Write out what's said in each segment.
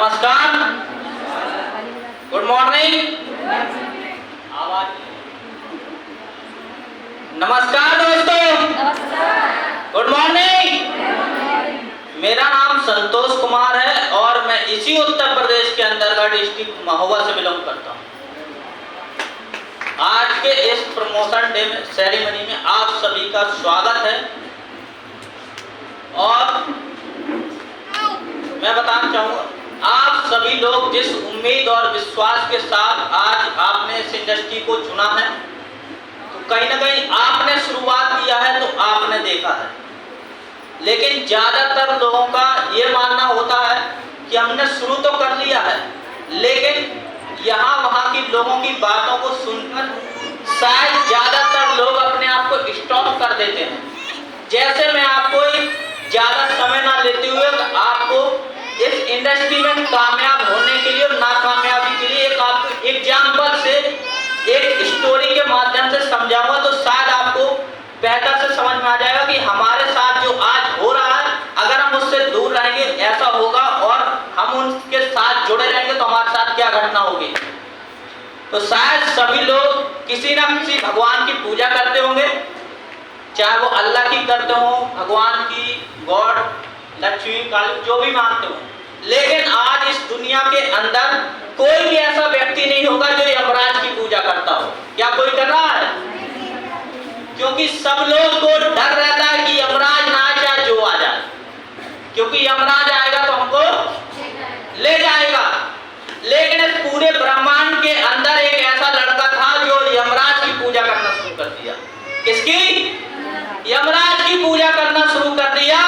नमस्कार, good morning. आवाज नमस्कार दोस्तों, गुड मॉर्निंग। मेरा नाम संतोष कुमार है और मैं इसी उत्तर प्रदेश के अंदर का डिस्ट्रिक्ट महोबा से बिलोंग करता हूँ। आज के इस प्रमोशन डे में सेरेमनी में आप सभी का स्वागत है और मैं बताना चाहूँगा, आप सभी लोग जिस उम्मीद और विश्वास के साथ आज आपने इस इंडस्ट्री को चुना है, तो कहीं ना कहीं आपने शुरुआत किया है तो आपने देखा है। लेकिन ज़्यादातर लोगों का ये मानना होता है कि हमने शुरू तो कर लिया है, लेकिन यहाँ वहाँ की लोगों की बातों को सुनकर शायद ज़्यादातर लोग अपने आप को स्टॉप कर देते हैं। जैसे मैं आपको ज़्यादा समय ना लेते हुए आपको इस इंडस्ट्री में कामयाब होने के लिए और नाकामयाबी के लिए एक आपको एग्जाम्पल से एक स्टोरी के माध्यम से समझाऊंगा, तो शायद आपको बेहतर से समझ में आ जाएगा कि हमारे साथ जो आज हो रहा है, अगर हम उससे दूर रहेंगे ऐसा होगा और हम उनके साथ जुड़े रहेंगे तो हमारे साथ क्या घटना होगी। तो शायद सभी लोग किसी ना किसी भगवान की पूजा करते होंगे, चाहे वो अल्लाह की करते हो, भगवान की, गॉड, लक्ष्मी, काली, जो भी मानते हो। लेकिन आज इस दुनिया के अंदर कोई भी ऐसा व्यक्ति नहीं होगा जो यमराज की पूजा करता हो। क्या कोई कर रहा है? क्योंकि सब लोग को डर रहता है कि यमराज ना चाहे जो आ जाए, क्योंकि यमराज आएगा तो हमको ले जाएगा। लेकिन इस पूरे ब्रह्मांड के अंदर एक ऐसा लड़का था जो यमराज की पूजा करना शुरू कर दिया। किसकी? यमराज की पूजा करना शुरू कर दिया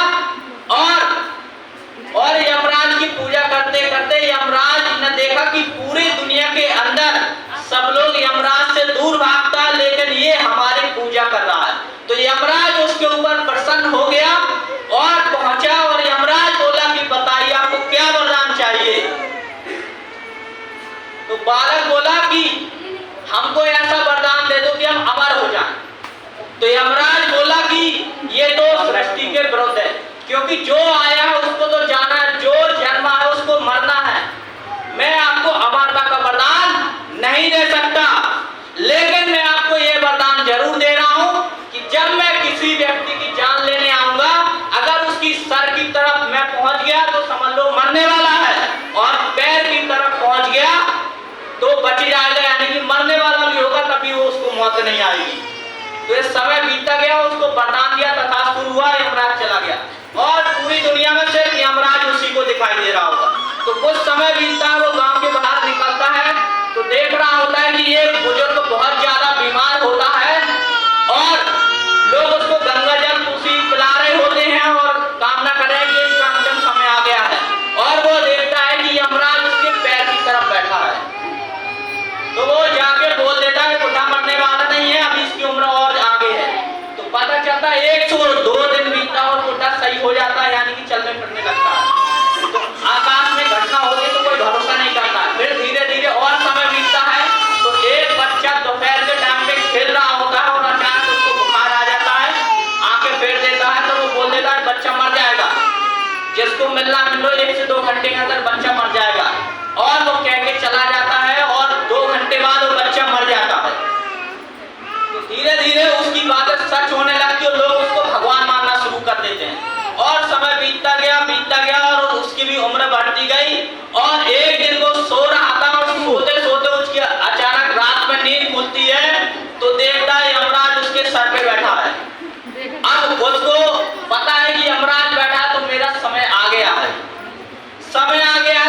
और यमराज की पूजा करते करते यमराज ने देखा कि पूरी दुनिया के अंदर सब लोग यमराज से दूर भागता है, लेकिन ये हमारी पूजा कर रहा है। तो यमराज उसके ऊपर प्रसन्न हो गया और पहुंचा और यमराज बोला कि बताइए आपको क्या वरदान चाहिए। तो बालक बोला कि हमको ऐसा वरदान दे दो कि हम अमर हो जाएं। तो यमराज बोला कि ये तो सृष्टि के विरुद्ध है, क्योंकि जो आया है उसको तो जाना है, जो जन्मा है उसको मरना है। मैं आपको अमरता का वरदान नहीं दे सकता, लेकिन मैं आपको ये वरदान जरूर दे रहा हूं कि जब मैं किसी व्यक्ति की जान लेने आऊंगा, अगर उसकी सर की तरफ मैं पहुंच गया तो समझ लो मरने वाला है, और पैर की तरफ पहुंच गया तो बच जाएगा, यानी कि मरने वाला भी होगा, तभी वो उसको मौत नहीं आएगी। तो इस समय बीतता गया, उसको वरदान दिया, तथास्तु हुआ, यमराज चला गया और पूरी दुनिया में सिर्फ यमराज उसी को दिखाई दे रहा होगा। तो कुछ समय बीतता है, वो गांव के बाहर निकलता है तो देख रहा होता है कि ये बुजुर्ग बहुत ज्यादा बीमार होता है और लोग उसको गंगा जल तुलसी पिला रहे होते हैं और कामना कर रहे हैं कि इसका अंतिम समय आ गया है। और वो देखता है कि यमराज उसके पैर की तरफ बैठा है, तो वो जाके बोल देता है बुढ़ा मरने वाला नहीं है, अभी इसकी उम्र और आगे है। तो पता चलता है 102 दिन बीतता और बुढ़ा सही हो जाता है, यानी कि चलने फिरने लगता है। तो आकाश में घटना होगी तो कोई भरोसा नहीं करता। फिर धीरे धीरे और समय बीतता है तो एक बच्चा दोपहर के टाइम पे खेल रहा होता है और अचानक उसको बुखार आ जाता है, आंखें फेर देता है, तो वो बोल देता है बच्चा मर जाएगा, जिसको मिलना मिल लो 1 से 2 घंटे के अंदर बच्चा मर जाएगा। और वो कह के चला जाता है और 2 घंटे बाद वो बच्चा मर जाता है। तो धीरे धीरे उसकी बातें सच होने लगती और लोग उसको भगवान मानना शुरू कर देते हैं। और समय बीतता गया और उसकी भी उम्र बढ़ती गई और एक दिन वो सो रहा था और सोते सोते उसकी अचानक रात में नींद खुलती है तो देखता है यमराज उसके सर पे बैठा है। अब उसको पता है कि यमराज बैठा है तो मेरा समय आ गया है,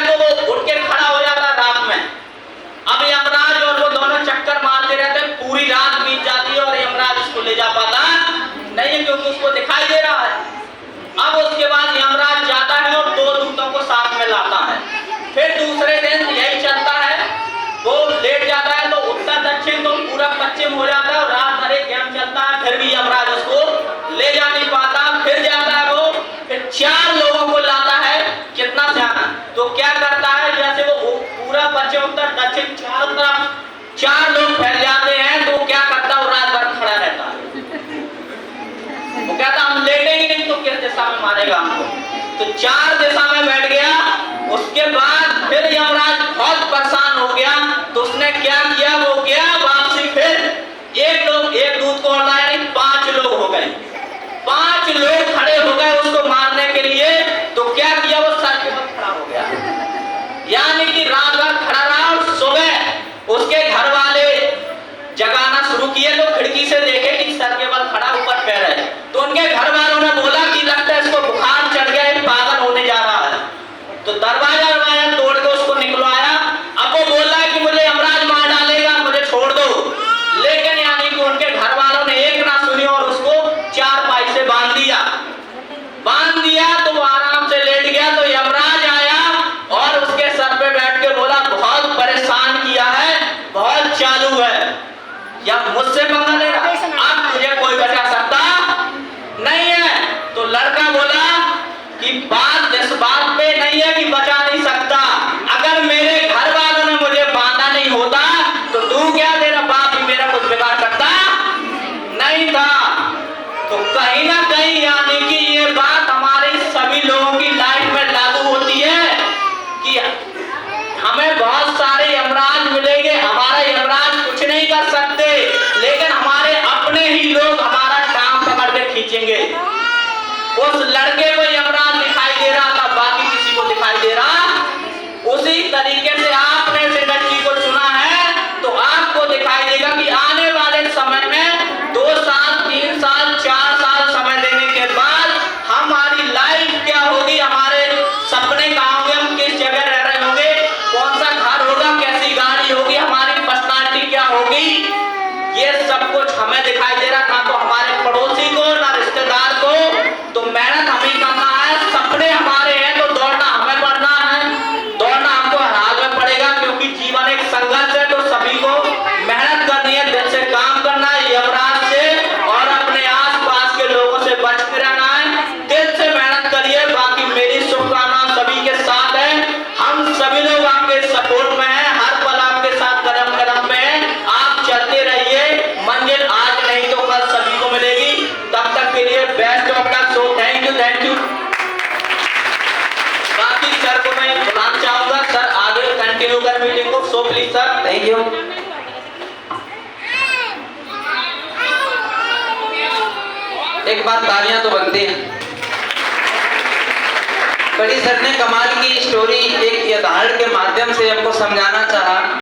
तो वो उठ के खड़ा हो जाता है रात में। अब यमराज और वो दोनों चक्कर मारते रहते हैं, पूरी रात बीत जाती है और यमराज उसको ले जा पाता नहीं है, क्योंकि उसको दिखाई दे रहा है। अब उसके बाद यमराज जाता है और 2 दूतों को साथ में लाता है। फिर दूसरे दिन यही चलता है, वो लेट जाता है तो उत्तर दक्षिण तो पूरब पश्चिम हो जाता है और रात भर एक गेम चलता है, फिर भी यमराज उसको ले जा नहीं पाता। फिर जाता है वो, फिर 4 लोगों को लाता है, कितना सियाना। तो क्या करता है, जैसे वो पूरा पश्चिम उत्तर दक्षिण चारों तरफ 4 लोग फैल जाते हैं, तो क्या करता है, वो रात भर खड़ा रहता है। वो कहता हम लेटेंगे नहीं तो किस दिशा में मारेगा हमको। तो 4 दिशा में बैठ गया उसके बाद फिर यमराज बहुत परेशान हो गया, तो उसने क्या किया, वो गया वापसी, फिर एक दूत को और लाया, यानी 5 लोग हो गए, 5 लोग खड़े हो गए उसको मारने के लिए। तो क्या किया, वो सर के बल खड़ा हो गया, यानी कि रात भर खड़ा रहा, और सुबह उसके घर वाले जगाना शुरू किए, तो खिड़की से देखे कि सर के बल खड़ा, ऊपर पैर है। तो उनके घर वालों ने बोला कि लगता है इसको बुखार चढ़ गया, ये पागल होने जा रहा है। तो दरवाजा तोड़ के उसको निकलवाया। अब वो बोल रहा है कि मुझे यमराज मार डालेगा, मुझे छोड़ दो, लेकिन यानी कि उनके घर वालों ने एक ना सुनी और उसको 4 पाई से बांध दिया। तो वो आराम से लेट गया। तो यमराज आया और उसके सर पे बैठ के बोला, बहुत परेशान किया है, बहुत चालू है, या मुझसे पंगा ले रहा, अब तुझे कोई बचा सकता नहीं है। तो लड़का बोला कि बात इस बात पे नहीं है कि बचा नहीं सकता, अगर मेरे घर वालों ने मुझे बांधा नहीं होता तो तू क्या, तेरा बाप भी मेरा कुछ बिगाड़ सकता नहीं था। तो कहीं ना कहीं यानी कि ये बात हमारे सभी लोगों की लाइफ में लागू होती है कि हमें बहुत सारे यमराज मिलेंगे, हमारा यमराज कुछ नहीं कर सकते, लेकिन हमारे अपने ही लोग हमारा टांग पकड़ के खींचेंगे। उस लड़के को यमराज दिखाई दे रहा था, बाकी किसी को दिखाई दे रहा। उसी तरीके से आपने इस इंडस्ट्री को चुना है, तो आपको दिखाई देगा कि आने वाले समय में 2 साल 3 साल 4 साल समय देने के बाद हमारी लाइफ क्या होगी, हमारे सपने कहाँ होंगे, हम किस जगह रह रहे होंगे, कौन सा घर होगा, कैसी गाड़ी होगी, हमारी पर्सनालिटी क्या होगी, ये सब कुछ हमें दिखाई दे रहा, ना तो हमारे पड़ोसी को, ना रिश्तेदार को। तो मेहनत हमें करना है, सपने हमारे हैं, तो दौड़ना हमें पड़ना है, दौड़ना हमको हर हाल में पड़ेगा, क्योंकि जीवन एक संघर्ष है। तो सभी को मेहनत करनी है, दिल से काम करना है, यमराज से और अपने आसपास के लोगों से बच के रहना है। दिल से मेहनत करिए। बाकी मेरी शुभकामनाएं सभी के साथ है, हम सभी लोग आपके सपोर्ट में हैं, हर पल आपके साथ कदम कदम पे हैं। आप चलते रहिए, मंजिल आज नहीं तो कल सभी को मिलेगी। तब तक के लिए best of luck. So thank you. बाकी सर को मैं बुलाना चाहूंगा, सर आगे कंटिन्यू कर मीटिंग को। So please sir. Thank you. एक बार तालियां तो बनती हैं। कड़ी सर ने कमाल की स्टोरी एक उदाहरण के माध्यम से हमको समझाना चाहा